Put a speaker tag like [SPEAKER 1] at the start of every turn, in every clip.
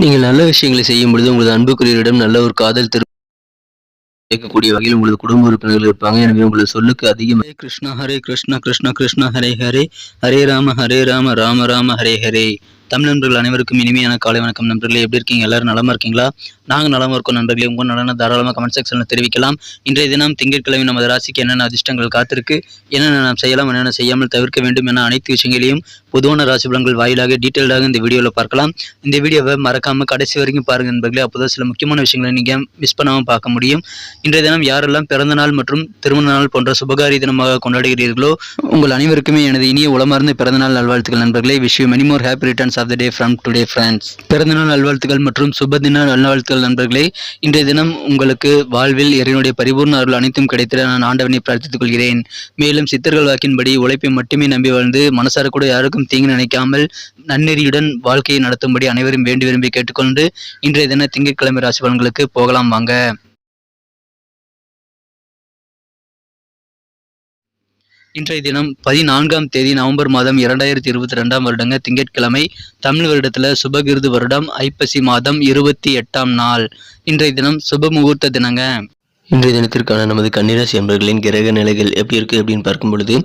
[SPEAKER 1] நீங்கள் நல்ல விஷயங்களை செய்யும் பொழுது உங்களது அன்புக்குரியவரிடம் நல்ல ஒரு காதல் கேட்கக்கூடிய வகையில் உங்களது குடும்ப உறுப்பினர்கள் இருப்பாங்க. எனவே உங்களது சொல்லுக்கு அதிகம் ஹரே கிருஷ்ணா ஹரே கிருஷ்ணா கிருஷ்ண கிருஷ்ணா ஹரே ஹரே ஹரே ராம ராம ராம ஹரே ஹரே. தமிழ் நண்பர்கள் அனைவருக்கும் இனிமையான காலை வணக்கம் நண்பர்களே. எப்படி இருக்கீங்க? எல்லாரும் நலமா இருக்கீங்களா? நாங்கள் நலமா இருக்கோம் நண்பர்களே. உங்கள் நலனை தாராளமாக கமெண்ட் செக்ஷனில் தெரிவிக்கலாம். இன்றைய தினம் திங்கட்கிழமை நமது ராசிக்கு என்னென்ன அதிர்ஷ்டங்கள் காத்திருக்கு, என்னென்ன நாம் செய்யலாம், என்னென்ன செய்யாமல் தவிர்க்க வேண்டும் என அனைத்து விஷயங்களையும் பொதுவான ராசி பலன்கள் வாயிலாக டீட்டெயில்டாக இந்த வீடியோவில் பார்க்கலாம். இந்த வீடியோவை மறக்காம கடைசி வரைக்கும் பாருங்க நண்பர்களே. அப்போதான் சில முக்கியமான விஷயங்களை நீங்கள் மிஸ் பண்ணாமல் பார்க்க முடியும். இன்றைய தினம் யாரெல்லாம் பிறந்த நாள் மற்றும் திருமண நாள் போன்ற சுபகாரிய தினமாக கொண்டாடுகிறீர்களோ உங்கள் அனைவருக்குமே எனது இனிய உளமார்ந்த பிறந்தநாள் நல்வாழ்த்துக்கள் நண்பர்களே. Wish you many more happy returns of the day from today friends. பிறந்தநாள் நல்வாழ்த்துக்கள் மற்றும் சுப தின நல்வாழ்த்துக்கள் நண்பர்களே. இன்றைய தினம் உங்களுக்கு வாழ்வில் இறைவனுடைய பரிபூர்ண அருள் அனைத்தும் கிடைத்திட நான் ஆண்டவனை பிரார்த்தித்துக் கொள்கிறேன். மேலும் சித்தர்கள் வாக்கின்படி உழைப்பை மட்டுமே நம்பி வாழ்ந்து மனசார கூட யாருக்கும் தீங்கு நினைக்காமல் நன்னெறியுடன் வாழ்க்கையை நடத்தும்படி அனைவரும் வேண்டி விரும்பி கேட்டுக்கொண்டு இன்றைய தின திங்கட்கிழமை ராசி பலன்களுக்கு போகலாம் வாங்க. இன்றைய தினம் 14ஆம் தேதி நவம்பர் மாதம் 2022 வருடங்க திங்கட்கிழமை. தமிழ் வருடத்துல சுபகிருது வருடம் ஐப்பசி மாதம் 28ஆம் நாள். இன்றைய தினம் சுப முகூர்த்த தினங்க. இன்றைய தினத்திற்கான நமது கன்னிராசி அன்பர்களின் கிரக நிலைகள் எப்படி இருக்கு அப்படின்னு பார்க்கும் பொழுது,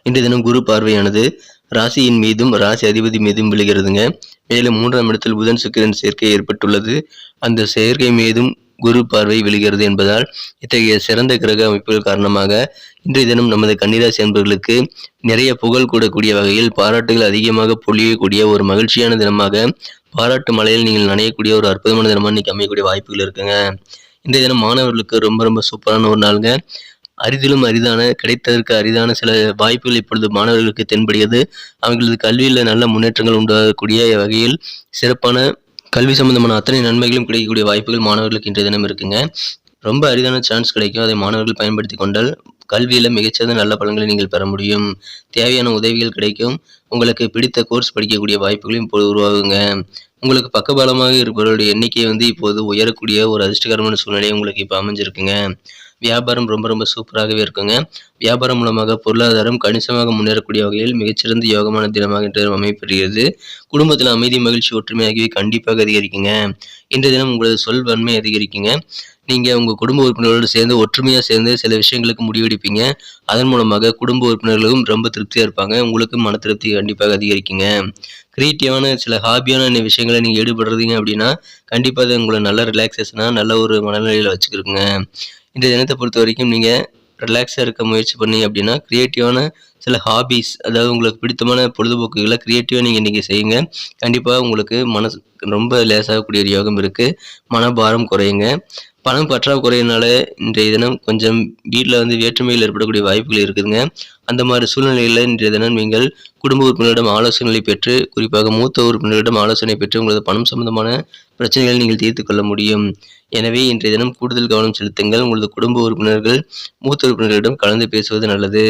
[SPEAKER 1] இன்றைய தினம் குரு பார்வையானது ராசியின் மீதும் ராசி அதிபதி மீதும் விழுகிறதுங்க. மேலும் 3ஆம் இடத்தில் புதன் சுக்கிரன் சேர்க்கை ஏற்பட்டுள்ளது. அந்த சேர்க்கை மீதும் குரு பார்வை விழுகிறது என்பதால் இத்தகைய சிறந்த கிரக அமைப்புகள் காரணமாக இன்றைய தினம் நமது கன்னிராசி அன்பர்களுக்கு நிறைய புகழ் கூடக்கூடிய வகையில் பாராட்டுகள் அதிகமாக பொழியக்கூடிய ஒரு மகிழ்ச்சியான தினமாக, பாராட்டு மலையில் நீங்கள் நனையக்கூடிய ஒரு அற்புதமான தினமாக இன்னைக்கு அமையக்கூடிய வாய்ப்புகள் இருக்குங்க. இன்றைய தினம் மாணவர்களுக்கு ரொம்ப ரொம்ப சூப்பரான ஒரு நாளுங்க. அரிதிலும் அரிதான, கிடைத்ததற்கு அரிதான சில வாய்ப்புகள் இப்பொழுது மாணவர்களுக்கு தென்படுகிறது. அவர்களது கல்வியில் நல்ல முன்னேற்றங்கள் உண்டாகக்கூடிய வகையில் சிறப்பான கல்வி சம்பந்தமான அத்தனை நன்மைகளும் கிடைக்கக்கூடிய வாய்ப்புகள் மாணவர்களுக்கு இன்றைய தினம் இருக்குங்க. ரொம்ப அரிதான சான்ஸ் கிடைக்கும். அதை மாணவர்கள் பயன்படுத்தி கொண்டால் கல்வியில மிகச்சிறந்த நல்ல பலன்களை நீங்கள் பெற முடியும். தேவையான உதவிகள் கிடைக்கும். உங்களுக்கு பிடித்த கோர்ஸ் படிக்கக்கூடிய வாய்ப்புகளும் இப்போது உருவாகுங்க. உங்களுக்கு பக்கபலமாக இருப்பவர்களுடைய எண்ணிக்கை இப்போது உயரக்கூடிய ஒரு அதிர்ஷ்டகரமான சூழ்நிலை உங்களுக்கு இப்போ அமைஞ்சிருக்குங்க. வியாபாரம் ரொம்ப ரொம்ப சூப்பராகவே இருக்குங்க. வியாபாரம் மூலமாக பொருளாதாரம் கணிசமாக முன்னேறக்கூடிய வகையில் மிகச்சிறந்த யோகமான தினமாக இன்றைய தினம் அமையப்பெறுகிறது. குடும்பத்தில் அமைதி, மகிழ்ச்சி, ஒற்றுமை ஆகியவை கண்டிப்பாக அதிகரிக்குங்க. இன்றைய தினம் உங்களது சொல் வன்மை அதிகரிக்குங்க. நீங்க உங்க குடும்ப உறுப்பினர்களோடு சேர்ந்து ஒற்றுமையா சேர்ந்து சில விஷயங்களுக்கு முடிவெடுப்பீங்க. அதன் மூலமாக குடும்ப உறுப்பினர்களும் ரொம்ப திருப்தியா இருப்பாங்க. உங்களுக்கும் மன திருப்தி கண்டிப்பாக அதிகரிக்குங்க. கிரியேட்டிவான சில ஹாபியான விஷயங்களை நீங்க ஈடுபடுறீங்க அப்படின்னா கண்டிப்பா அது உங்களை நல்ல ரிலாக்ஸேஷனா நல்ல ஒரு மனநிலையில வச்சுக்கிருக்குங்க. இந்த தினத்தை பொறுத்த வரைக்கும் நீங்க ரிலாக்ஸா இருக்க முயற்சி பண்ணீங்க அப்படின்னா கிரியேட்டிவான சில ஹாபிஸ், அதாவது உங்களுக்கு பிடித்தமான பொழுதுபோக்குகளை கிரியேட்டிவா நீங்க இன்னைக்கு செய்யுங்க. கண்டிப்பா உங்களுக்கு மனசு ரொம்ப லேசாகக்கூடிய ஒரு யோகம் இருக்கு. மனபாரம் குறையுங்க. பணம் பற்றாக்குறையினால இன்றைய தினம் கொஞ்சம் வீட்டில் வேற்றுமையில் ஏற்படக்கூடிய வாய்ப்புகள் இருக்குதுங்க. அந்த மாதிரி சூழ்நிலையில் இன்றைய தினம் நீங்கள் குடும்ப உறுப்பினரிடம் ஆலோசனைகளை பெற்று, குறிப்பாக மூத்த உறுப்பினரிடம் ஆலோசனை பெற்று உங்களது பணம் சம்பந்தமான பிரச்சனைகளை நீங்கள் தீர்த்து கொள்ள முடியும். எனவே இன்றைய தினம் கூடுதல் கவனம் செலுத்துங்கள். உங்களது குடும்ப உறுப்பினர்கள் மூத்த உறுப்பினர்களிடம் கலந்து பேசுவது நல்லது.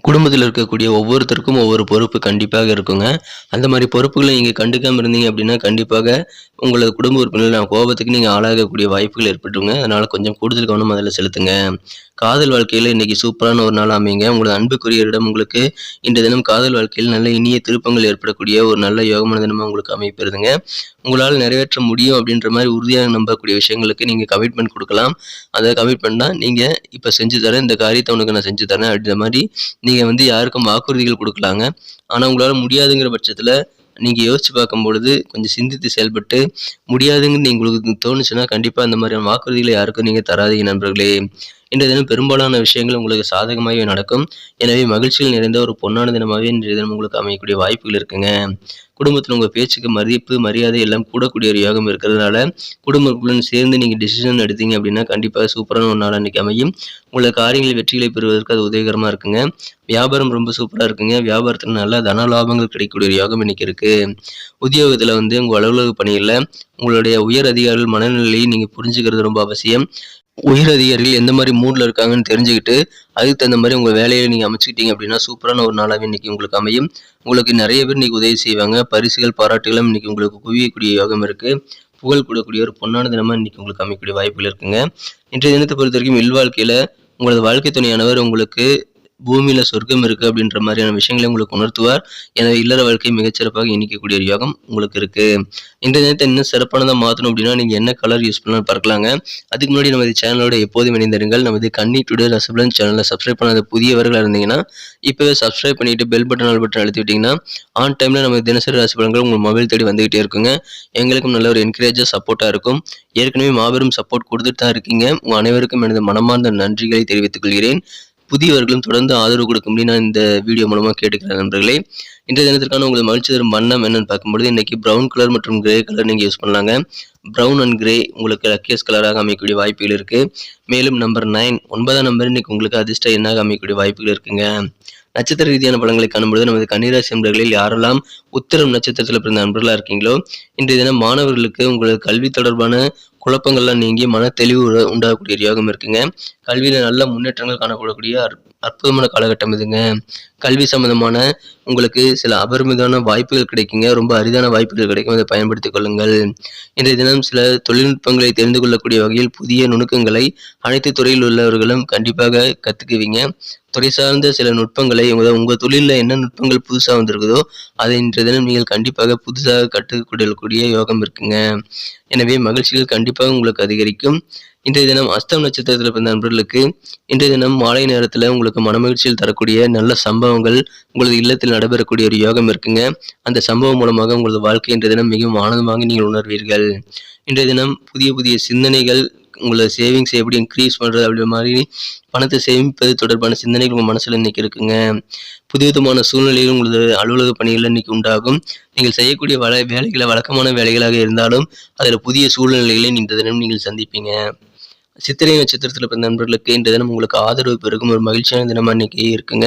[SPEAKER 1] குடும்பத்தில் இருக்கக்கூடிய ஒவ்வொருத்தருக்கும் ஒவ்வொரு பொறுப்பு கண்டிப்பாக இருக்குங்க. அந்த மாதிரி பொறுப்புகளை நீங்கள் கண்டுக்காமல் இருந்தீங்க அப்படின்னா கண்டிப்பாக உங்களது குடும்ப உறுப்பினர்கள் கோபத்துக்கு நீங்கள் ஆளாகக்கூடிய வாய்ப்புகள் ஏற்பட்டுங்க. அதனால் கொஞ்சம் கூடுதல் கவனம் அதில் செலுத்துங்க. காதல் வாழ்க்கையில் இன்றைக்கி சூப்பரான ஒரு நாள் அமைங்க. உங்களது அன்புக்குரியவரிடம் உங்களுக்கு இன்றைய தினம் காதல் வாழ்க்கையில் நல்ல இனிய திருப்பங்கள் ஏற்படக்கூடிய ஒரு நல்ல யோகமான தினமாக உங்களுக்கு அமைப்பெறுதுங்க. உங்களால் நிறைவேற்ற முடியும் அப்படின்ற மாதிரி உறுதியாக நம்பக்கூடிய விஷயங்களுக்கு நீங்கள் கமிட்மெண்ட் கொடுக்கலாம். அந்த கமிட்மெண்ட் தான் நீங்கள் இப்போ செஞ்சு தரேன், இந்த காரியத்தை உனக்கு நான் செஞ்சு தரேன் அப்படின்ற மாதிரி நீங்கள் யாருக்கும் வாக்குறுதிகள் கொடுக்கலாங்க. ஆனால் உங்களால் முடியாதுங்கிற பட்சத்தில் நீங்கள் யோசித்து பார்க்கும்பொழுது கொஞ்சம் சிந்தித்து செயல்பட்டு முடியாதுங்கன்னு உங்களுக்கு தோணுச்சுன்னா கண்டிப்பாக அந்த மாதிரியான வாக்குறுதிகளை யாருக்கும் நீங்கள் தராதீங்க நண்பர்களே. இன்றைய தினம் பெரும்பாலான விஷயங்கள் உங்களுக்கு சாதகமாகவே நடக்கும். எனவே மகிழ்ச்சிகள் நிறைந்த ஒரு பொன்னான தினமாகவே இன்றைய தினம் உங்களுக்கு அமையக்கூடிய வாய்ப்புகள் இருக்குங்க. குடும்பத்தில் உங்கள் பேச்சுக்கு மதிப்பு, மரியாதை எல்லாம் கூடக்கூடிய ஒரு யோகம் இருக்கிறதுனால குடும்பத்துடன் சேர்ந்து நீங்கள் டிசிஷன் எடுத்தீங்க அப்படின்னா கண்டிப்பாக சூப்பரான ஒரு நாள் அன்றைக்கி அமையும். உங்களோட காரியங்களில் வெற்றிகளை பெறுவதற்கு அது உதவிகரமாக இருக்குங்க. வியாபாரம் ரொம்ப சூப்பராக இருக்குங்க. வியாபாரத்தில் நல்ல தன லாபங்கள் கிடைக்கக்கூடிய ஒரு யோகம் இன்னைக்கு இருக்குது. உத்தியோகத்தில் உங்கள் அலுவலக பணியில் உங்களுடைய உயர் அதிகாரிகள் மனநிலையை நீங்கள் புரிஞ்சுக்கிறது ரொம்ப அவசியம். உயர் அதிகாரிகள் எந்த மாதிரி மூடில் இருக்காங்கன்னு தெரிஞ்சுக்கிட்டு அதுக்கு தகுந்த மாதிரி உங்கள் வேலையை நீங்கள் அமைச்சுக்கிட்டீங்க அப்படின்னா சூப்பரான ஒரு நாளாகவே இன்றைக்கி உங்களுக்கு அமையும். உங்களுக்கு நிறைய பேர் இன்றைக்கி உதவி செய்வாங்க. பரிசுகள், பாராட்டுகளும் இன்றைக்கி உங்களுக்கு குவியக்கூடிய யோகம் இருக்குது. புகழ் கூடக்கூடிய ஒரு பொன்னான தினமாக இன்றைக்கி உங்களுக்கு அமைக்கக்கூடிய வாய்ப்புகள் இருக்குங்க. இன்றைய தினத்தை பொறுத்த வரைக்கும் இல்வாழ்க்கையில் உங்களது வாழ்க்கை துணையானவர் உங்களுக்கு
[SPEAKER 2] பூமியில சொர்க்கம் இருக்கு அப்படின்ற மாதிரியான விஷயங்களை உங்களுக்கு உணர்த்துவார். எனவே இல்லற வாழ்க்கை மிகச்சிறப்பாக இனிக்கக்கூடிய ஒரு யோகம் உங்களுக்கு இருக்கு. இன்றைய தினத்தை இன்னும் சிறப்பானதா மாத்தணும் அப்படின்னா நீங்க என்ன கலர் யூஸ் பண்ணலாம்னு பார்க்கலாங்க. அதுக்கு முன்னாடி நமது சேனலோட எப்போதும் இணைந்திருங்கள். நமது கன்னி டுடே ரசபலன் சேனலை சப்ஸ்கிரைப் பண்ணாத புதியவர்களா இருந்தீங்கன்னா இப்பவே சப்ஸ்கிரைப் பண்ணிட்டு பெல் பட்டன் ஆல் பட்டன் அழுத்தி விட்டீங்கன்னா ஆன் டைம்ல நமது தினசரி ராசி பலன்கள் உங்க மொபைல் தேடி வந்துகிட்டே இருக்குங்க. எங்களுக்கும் நல்ல ஒரு என்கரேஜா சப்போர்ட்டா இருக்கும். ஏற்கனவே மாபெரும் சப்போர்ட் கொடுத்துட்டு தான் இருக்கீங்க. உங்க அனைவருக்கும் எனது மனமார்ந்த நன்றிகளை தெரிவித்துக் கொள்கிறேன். புதியவர்களும் தொடர்ந்து ஆதரவு கொடுக்கும்படி நான் இந்த வீடியோ மூலமா கேட்டுக்கிறேன் நண்பர்களே. இன்றைய தினத்திற்கான உங்களுக்கு மகிழ்ச்சி தரும் வண்ணம் என்னன்னு பார்க்கும்பொழுது இன்னைக்கு ப்ரௌன் கலர் மற்றும் கிரே கலர் நீங்க யூஸ் பண்ணலாங்க. ப்ரௌன் அண்ட் கிரே உங்களுக்கு லக்கியஸ்ட் கலராக அமையக்கூடிய வாய்ப்புகள் இருக்கு. மேலும் நம்பர் 9 9ஆம் நம்பர் இன்னைக்கு உங்களுக்கு அதிர்ஷ்ட எண்ணாக அமையக்கூடிய வாய்ப்புகள் இருக்குங்க. நட்சத்திர ரீதியான பலன்களை காணும்பொழுது நமது கன்னிராசி நண்பர்களில் யாரெல்லாம் உத்திரம் நட்சத்திரத்தில் பிறந்த நண்பர்களா இருக்கீங்களோ இன்றைய தினம் மாணவர்களுக்கு உங்களது கல்வி தொடர்பான குழப்பங்கள்லாம் நீங்கி மன தெளிவு உண்டாகக்கூடிய யோகம் இருக்குங்க. கல்வியில நல்ல முன்னேற்றங்கள் காணப்படக்கூடிய அற்புதமான காலகட்டம் இதுங்க. கல்வி சம்பந்தமான உங்களுக்கு சில அபரிமிதமான வாய்ப்புகள் கிடைக்குங்க. ரொம்ப அரிதான வாய்ப்புகள் கிடைக்கும். அதை பயன்படுத்திக் கொள்ளுங்கள். இன்றைய தினம் சில தொழில்நுட்பங்களை தெரிந்து கொள்ளக்கூடிய வகையில் புதிய நுணுக்கங்களை அனைத்து துறையில் உள்ளவர்களும் கண்டிப்பாக கத்துக்குவீங்க. துறை சார்ந்த சில நுட்பங்களை உங்க தொழிலில் என்ன நுட்பங்கள் புதுசாக வந்திருக்குதோ அதை இன்றைய தினம் நீங்கள் கண்டிப்பாக புதுசாக கற்றுக்கொள்ளக்கூடிய யோகம் இருக்குங்க. எனவே மகிழ்ச்சிகள் கண்டிப்பாக உங்களுக்கு அதிகரிக்கும். இன்றைய தினம் அஸ்தம் நட்சத்திரத்தில் பிறந்த நண்பர்களுக்கு இன்றைய தினம் மாலை நேரத்தில் உங்களுக்கு மனமகிழ்ச்சியில் தரக்கூடிய நல்ல சம்பவங்கள் உங்களது இல்லத்தில் நடைபெறக்கூடிய ஒரு யோகம் இருக்குங்க. அந்த சம்பவம் மூலமாக உங்களது வாழ்க்கை இன்றைய தினம் மிகவும் ஆனந்தமாக நீங்கள் உணர்வீர்கள். இன்றைய தினம் புதிய புதிய சிந்தனைகள் உங்களோட சேவிங்ஸ் எப்படி இன்க்ரீஸ் பண்ணுறது அப்படி மாதிரி பணத்தை சேமிப்பது தொடர்பான சிந்தனைகள் உங்கள் மனசில் இன்னைக்கு இருக்குங்க. புதுவிதமான சூழ்நிலைகள் உங்களது அலுவலக பணிகள் இன்னைக்கு உண்டாகும். நீங்கள் செய்யக்கூடிய வேலைகளை வழக்கமான வேலைகளாக இருந்தாலும் அதில் புதிய சூழ்நிலைகளை இந்த தினம் நீங்கள் சந்திப்பீங்க. சித்திரை நட்சத்திரத்தில் பிறந்த நண்பர்களுக்கு இந்த தினம் உங்களுக்கு ஆதரவு பெருகும் ஒரு மகிழ்ச்சியான தினமா இன்னைக்கு இருக்குங்க.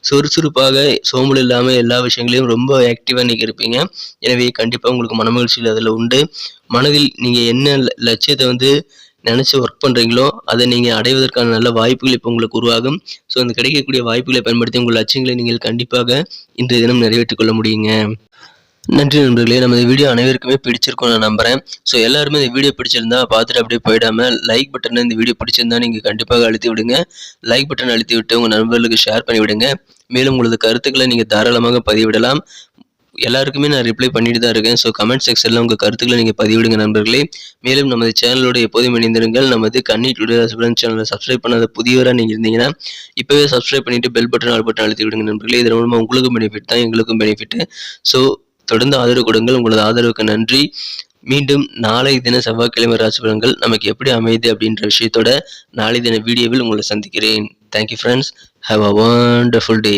[SPEAKER 2] சுறுசுறுப்பாக சோம்பல் இல்லாமல் எல்லா விஷயங்களையும் ரொம்ப ஆக்டிவாக இன்னைக்கு இருப்பீங்க. எனவே கண்டிப்பாக உங்களுக்கு மனமகிழ்ச்சியில் அதில் உண்டு. மனதில் நீங்கள் என்ன லட்சியத்தை நினச்சி ஒர்க் பண்ணுறீங்களோ அதை நீங்கள் அடைவதற்கான நல்ல வாய்ப்புகள் இப்போ உங்களுக்கு உருவாகும். ஸோ அந்த கிடைக்கக்கூடிய வாய்ப்புகளை பயன்படுத்தி உங்கள் லட்சியங்களை நீங்கள் கண்டிப்பாக இன்றைய தினம் நிறைவேற்றிக் கொள்ள முடியுங்க. நன்றி நண்பர்களே. நம்ம இந்த வீடியோ அனைவருக்குமே பிடிச்சிருக்கும் நான் நம்புறேன். ஸோ எல்லாருமே இந்த வீடியோ பிடிச்சிருந்தா பார்த்துட்டு அப்படியே போயிடாம லைக் பட்டனை இந்த வீடியோ பிடிச்சிருந்தா நீங்கள் கண்டிப்பாக அழுத்தி விடுங்க. லைக் பட்டன் அழுத்தி விட்டு உங்கள் நண்பர்களுக்கு ஷேர் பண்ணி விடுங்க. மேலும் உங்களது கருத்துக்களை நீங்கள் தாராளமாக பதிவிடலாம். எல்லாருக்குமே நான் ரிப்ளை பண்ணிட்டு தான் இருக்கேன். ஸோ கமெண்ட் செக்ஷனில் உங்கள் கருத்துக்களை நீங்கள் பதிவிடுங்க நண்பர்களே. மேலும் நமது சேனலோட எப்போதும் இணைந்திருங்கள். நமது கன்னி டுடே ரசபலன் சேனலை சப்ஸ்கிரைப் பண்ணாத புதியவராக நீங்கள் இருந்தீங்கன்னா இப்போவே சப்ஸ்கிரைப் பண்ணிட்டு பெல் பட்டன் ஆல் பட்டன் அழுத்தி விடுங்க நண்பர்களே. இதன் மூலமாக உங்களுக்கும் பெனிஃபிட் தான், எங்களுக்கும் பெனிஃபிட். ஸோ தொடர்ந்து ஆதரவு கொடுங்கள். உங்களது ஆதரவுக்கு நன்றி. மீண்டும் நாளை தின செவ்வாய்க்கிழமை ராசி பலன்கள் நமக்கு எப்படி அமையுது அப்படின்ற விஷயத்தோட நாளை தின வீடியோவில் உங்களை சந்திக்கிறேன். Thank you friends. Have a wonderful day.